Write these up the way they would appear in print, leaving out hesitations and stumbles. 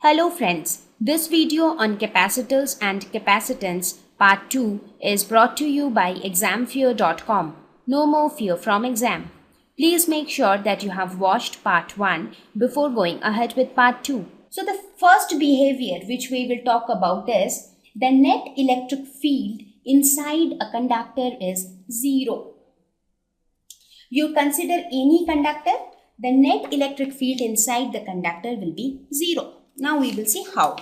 Hello friends, this video on capacitors and capacitance part 2 is brought to you by examfear.com. No more fear from exam. Please make sure that you have watched part 1 before going ahead with part 2. So the first behavior which we will talk about is the net electric field inside a conductor is 0. You consider any conductor, the net electric field inside the conductor will be 0. Now we will see how.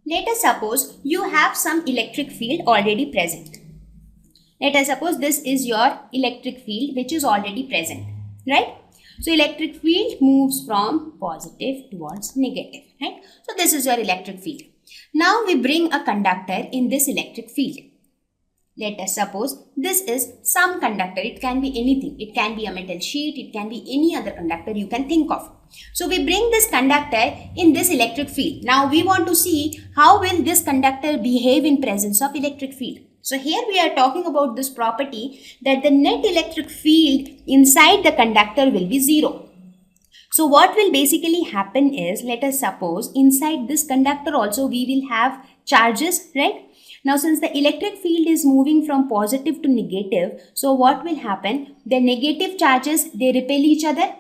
Let us suppose you have some electric field already present. Let us suppose this is your electric field which is already present, right? So electric field moves from positive towards negative, right? So this is your electric field. Now we bring a conductor in this electric field. Let us suppose this is some conductor. It can be anything. It can be a metal sheet. It can be any other conductor you can think of. So we bring this conductor in this electric field. Now we want to see how will this conductor behave in presence of electric field. So here we are talking about this property that the net electric field inside the conductor will be 0. So what will basically happen is, let us suppose inside this conductor also we will have charges, right? Now since the electric field is moving from positive to negative, so what will happen? The negative charges, they repel each other.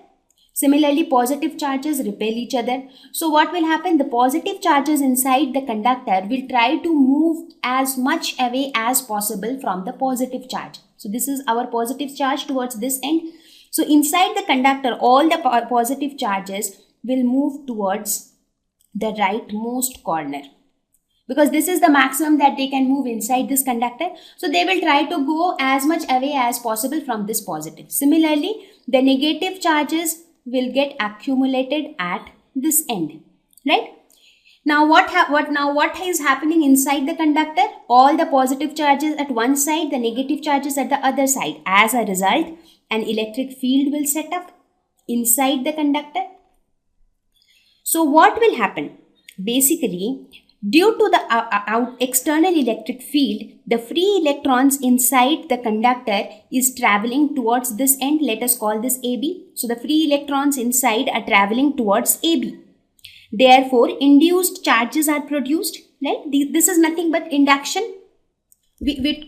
Similarly, positive charges repel each other. So what will happen? The positive charges inside the conductor will try to move as much away as possible from the positive charge. So this is our positive charge towards this end. So inside the conductor, all the positive charges will move towards the rightmost corner, because this is the maximum that they can move inside this conductor. So they will try to go as much away as possible from this positive. Similarly, the negative charges will get accumulated at this end, right? Now what is happening inside the conductor? All the positive charges at one side, the negative charges at the other side. As a result, an electric field will set up inside the conductor. So what will happen? Basically, due to the external electric field, the free electrons inside the conductor is traveling towards this end. Let us call this AB. So the free electrons inside are traveling towards AB. Therefore, induced charges are produced, right? This is nothing but induction.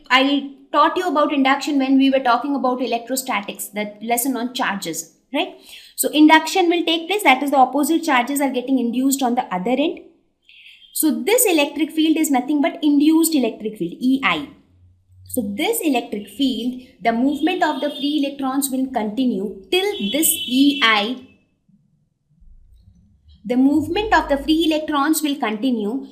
I taught you about induction when we were talking about electrostatics, that lesson on charges, right? So induction will take place, that is the opposite charges are getting induced on the other end. So this electric field is nothing but induced electric field, EI. So this electric field, the movement of the free electrons will continue till this EI. The movement of the free electrons will continue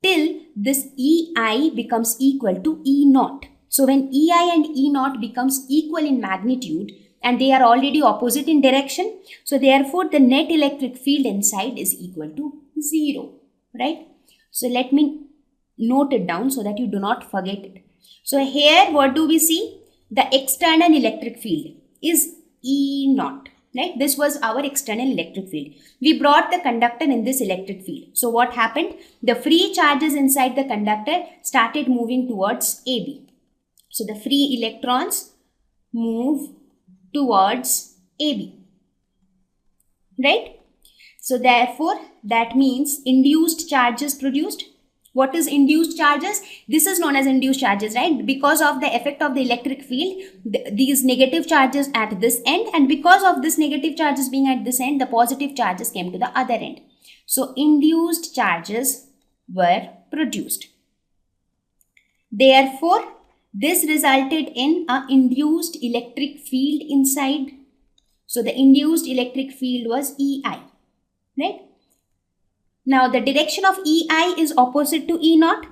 till this EI becomes equal to E naught. So when EI and E naught becomes equal in magnitude and they are already opposite in direction, so therefore the net electric field inside is equal to 0, right? So let me note it down so that you do not forget it. So here what do we see? The external electric field is E naught, right? This was our external electric field. We brought the conductor in this electric field. So what happened? The free charges inside the conductor started moving towards AB. So the free electrons move towards AB, right? So therefore, that means induced charges produced. What is induced charges? This is known as induced charges, right? Because of the effect of the electric field, these negative charges at this end, and because of this negative charges being at this end, the positive charges came to the other end. So induced charges were produced. Therefore, this resulted in an induced electric field inside. So the induced electric field was EI. Right? Now the direction of EI is opposite to E naught.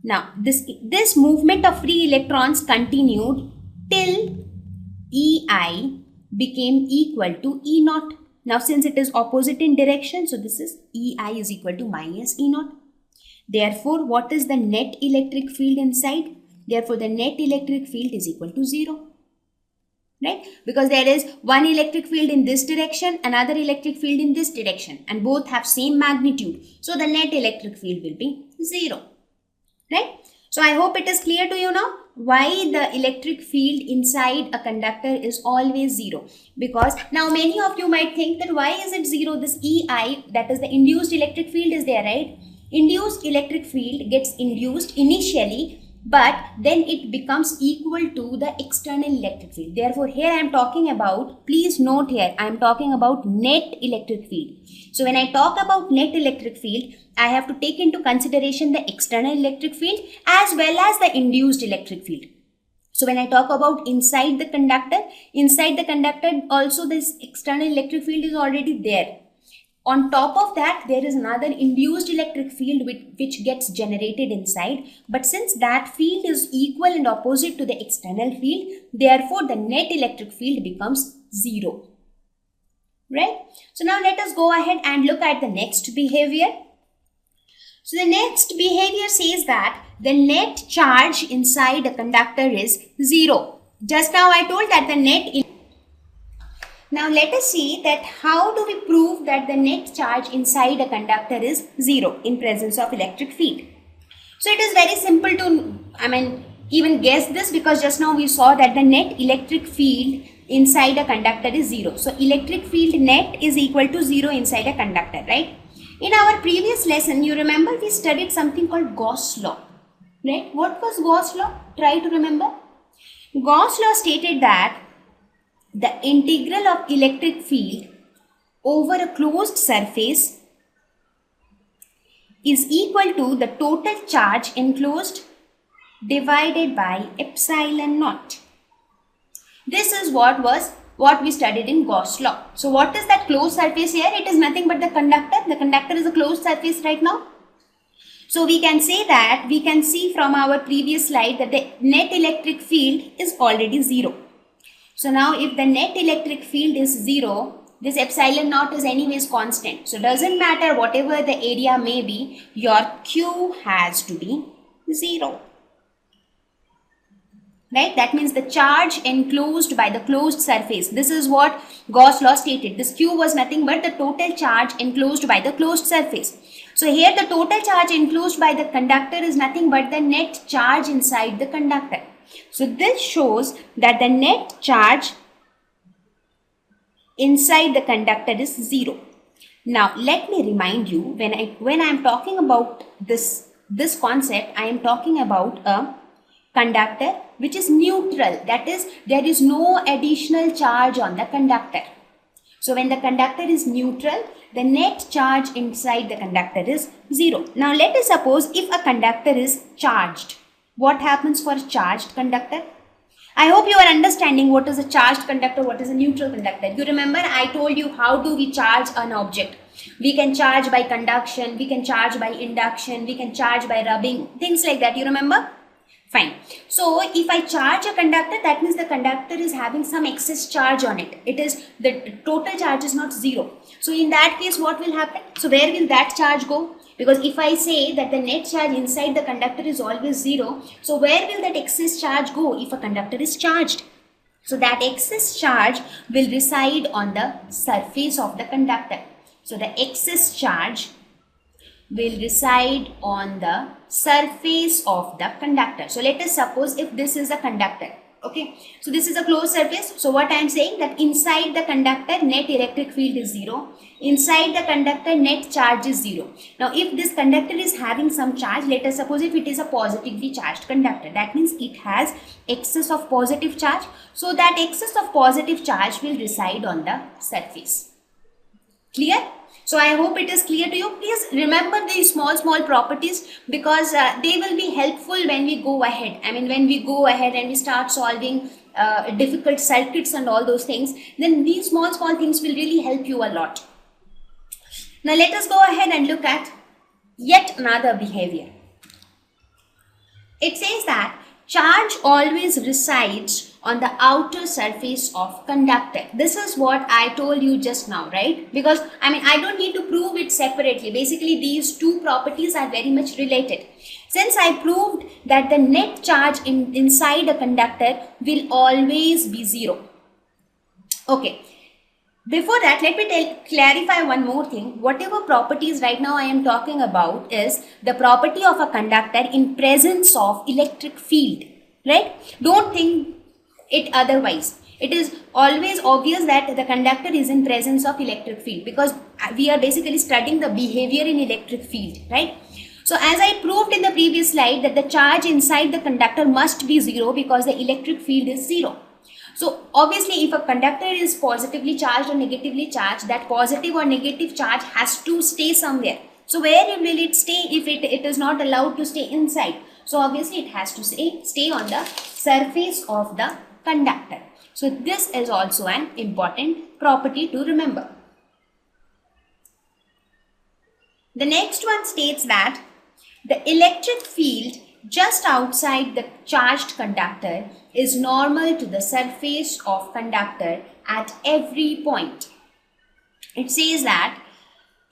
Now this movement of free electrons continued till EI became equal to E naught. Now since it is opposite in direction, so this is EI is equal to minus E naught. Therefore, what is the net electric field inside? Therefore, the net electric field is equal to 0. Right? Because there is one electric field in this direction, another electric field in this direction, and both have same magnitude. So the net electric field will be 0. Right? So I hope it is clear to you now. why the electric field inside a conductor is always zero? Because now many of you might think that why is it zero? This EI, that is the induced electric field, is there, right? Induced electric field gets induced initially, but then it becomes equal to the external electric field. Therefore, here I am talking about, please note here, I am talking about net electric field. So when I talk about net electric field, I have to take into consideration the external electric field as well as the induced electric field. So when I talk about inside the conductor also this external electric field is already there. On top of that, there is another induced electric field which gets generated inside. But since that field is equal and opposite to the external field, therefore the net electric field becomes zero. Right? So now let us go ahead and look at the next behavior. So the next behavior says that the net charge inside a conductor is zero. Just now I told that the net. Now let us see that how do we prove that the net charge inside a conductor is zero in presence of electric field. So it is very simple to, even guess this, because just now we saw that the net electric field inside a conductor is zero. So electric field net is equal to zero inside a conductor, right? In our previous lesson, you remember we studied something called Gauss law, right? What was Gauss law? Try to remember. Gauss law stated that the integral of electric field over a closed surface is equal to the total charge enclosed divided by epsilon naught. This is what we studied in Gauss law. So what is that closed surface here? It is nothing but the conductor. The conductor is a closed surface right now. So we can say that, we can see from our previous slide that the net electric field is already zero. So now if the net electric field is zero, this epsilon naught is anyways constant. So doesn't matter whatever the area may be, your Q has to be zero. Right? That means the charge enclosed by the closed surface. This is what Gauss law stated. This Q was nothing but the total charge enclosed by the closed surface. So here the total charge enclosed by the conductor is nothing but the net charge inside the conductor. So this shows that the net charge inside the conductor is zero. Now let me remind you, when I am talking about this concept, I am talking about a conductor which is neutral. That is, there is no additional charge on the conductor. So when the conductor is neutral, the net charge inside the conductor is zero. Now let us suppose if a conductor is charged. What happens for a charged conductor? I hope you are understanding what is a charged conductor, what is a neutral conductor. You remember I told you how do we charge an object. We can charge by conduction, we can charge by induction, we can charge by rubbing, things like that. You remember? Fine. So if I charge a conductor, that means the conductor is having some excess charge on it. It is, the total charge is not zero. So in that case, what will happen? So where will that charge go? Because if I say that the net charge inside the conductor is always zero, so where will that excess charge go if a conductor is charged? So that excess charge will reside on the surface of the conductor. So the excess charge will reside on the surface of the conductor. So let us suppose if this is a conductor. Okay, so this is a closed surface. So what I am saying, that inside the conductor net electric field is zero. Inside the conductor net charge is zero. Now if this conductor is having some charge, let us suppose if it is a positively charged conductor, that means it has excess of positive charge. So that excess of positive charge will reside on the surface. Clear? So I hope it is clear to you. Please remember these small properties, because they will be helpful when we go ahead. When we go ahead and we start solving difficult circuits and all those things, then these small things will really help you a lot. Now let us go ahead and look at yet another behavior. It says that charge always resides on the outer surface of conductor. This is what I told you just now, right? Because I don't need to prove it separately. Basically, these two properties are very much related. Since I proved that the net charge inside a conductor will always be zero. Okay. Before that, let me clarify one more thing. Whatever properties right now I am talking about is the property of a conductor in presence of electric field. right? Don't think it otherwise. It is always obvious that the conductor is in presence of electric field, because we are basically studying the behavior in electric field, right? So as I proved in the previous slide that the charge inside the conductor must be zero because the electric field is zero. So obviously if a conductor is positively charged or negatively charged, that positive or negative charge has to stay somewhere. So where will it stay if it is not allowed to stay inside? So obviously it has to stay on the surface of the conductor. So this is also an important property to remember. The next one states that the electric field just outside the charged conductor is normal to the surface of conductor at every point. It says that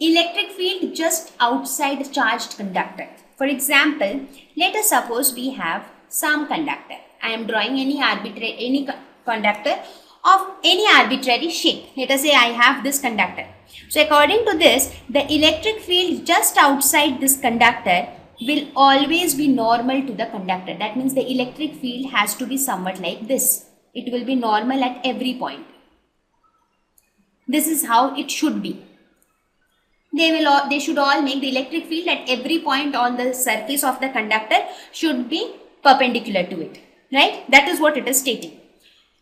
electric field just outside the charged conductor. For example, let us suppose we have some conductor. I am drawing any conductor of any arbitrary shape. Let us say I have this conductor. So according to this, the electric field just outside this conductor will always be normal to the conductor. That means the electric field has to be somewhat like this. It will be normal at every point. This is how it should be. They should all make the electric field at every point on the surface of the conductor should be perpendicular to it, right? That is what it is stating.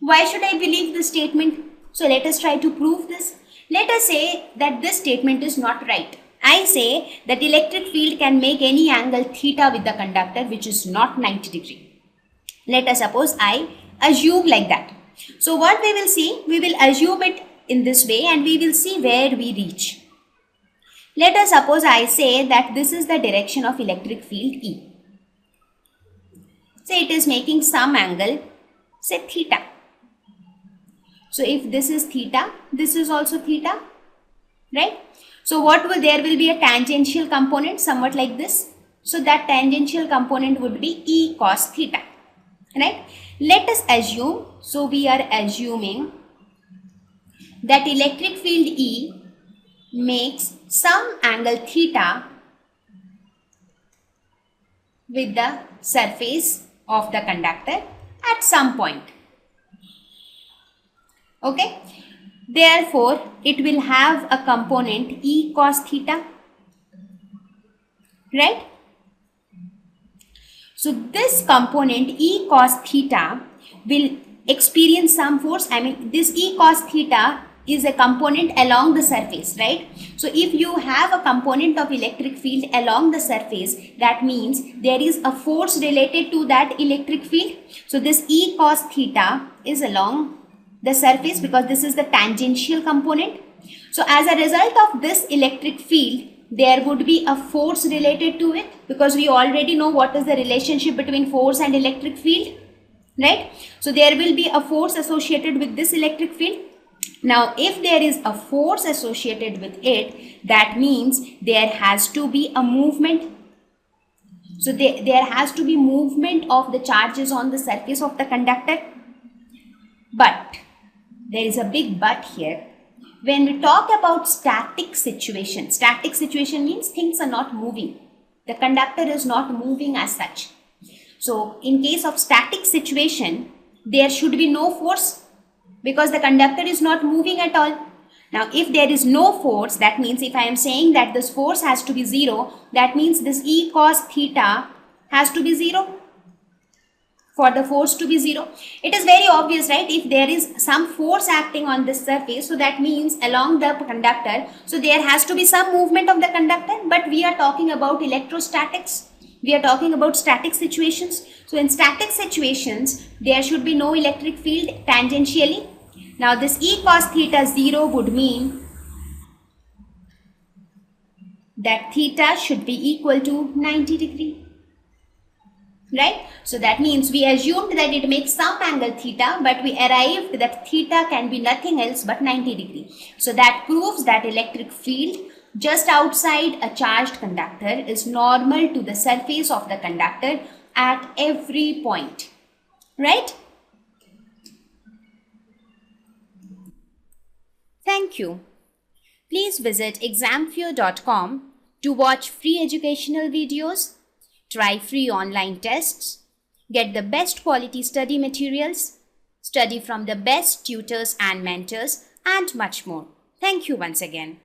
Why should I believe this statement? So let us try to prove this. Let us say that this statement is not right. I say that electric field can make any angle theta with the conductor which is not 90 degree. Let us suppose I assume like that. So what we will see, we will assume it in this way and we will see where we reach. Let us suppose I say that this is the direction of electric field E. Say it is making some angle, say theta. So if this is theta, this is also theta, right? So there will be a tangential component somewhat like this. So that tangential component would be E cos theta, right? Let us assume, so we are assuming that electric field E makes some angle theta with the surface of the conductor at some point. Okay, therefore it will have a component E cos theta, right? So this component E cos theta will experience some force. I mean, this E cos theta is a component along the surface, right? So if you have a component of electric field along the surface, that means there is a force related to that electric field. So this E cos theta is along the surface because this is the tangential component. So as a result of this electric field, there would be a force related to it because we already know what is the relationship between force and electric field, right? So there will be a force associated with this electric field. Now, if there is a force associated with it, that means there has to be a movement. So there has to be movement of the charges on the surface of the conductor. But there is a big but here. When we talk about static situation means things are not moving. The conductor is not moving as such. So in case of static situation, there should be no force because the conductor is not moving at all. Now, if there is no force, that means if I am saying that this force has to be zero, that means this E cos theta has to be zero. For the force to be zero, it is very obvious, right? If there is some force acting on this surface, so that means along the conductor, so there has to be some movement of the conductor. But we are talking about electrostatics. We are talking about static situations. So in static situations, there should be no electric field tangentially. Now this E cos theta 0 would mean that theta should be equal to 90 degree. Right? So that means we assumed that it makes some angle theta, but we arrived that theta can be nothing else but 90 degree. So that proves that electric field just outside a charged conductor is normal to the surface of the conductor at every point. Right? Thank you. Please visit examfear.com to watch free educational videos, try free online tests, get the best quality study materials, study from the best tutors and mentors, and much more. Thank you once again.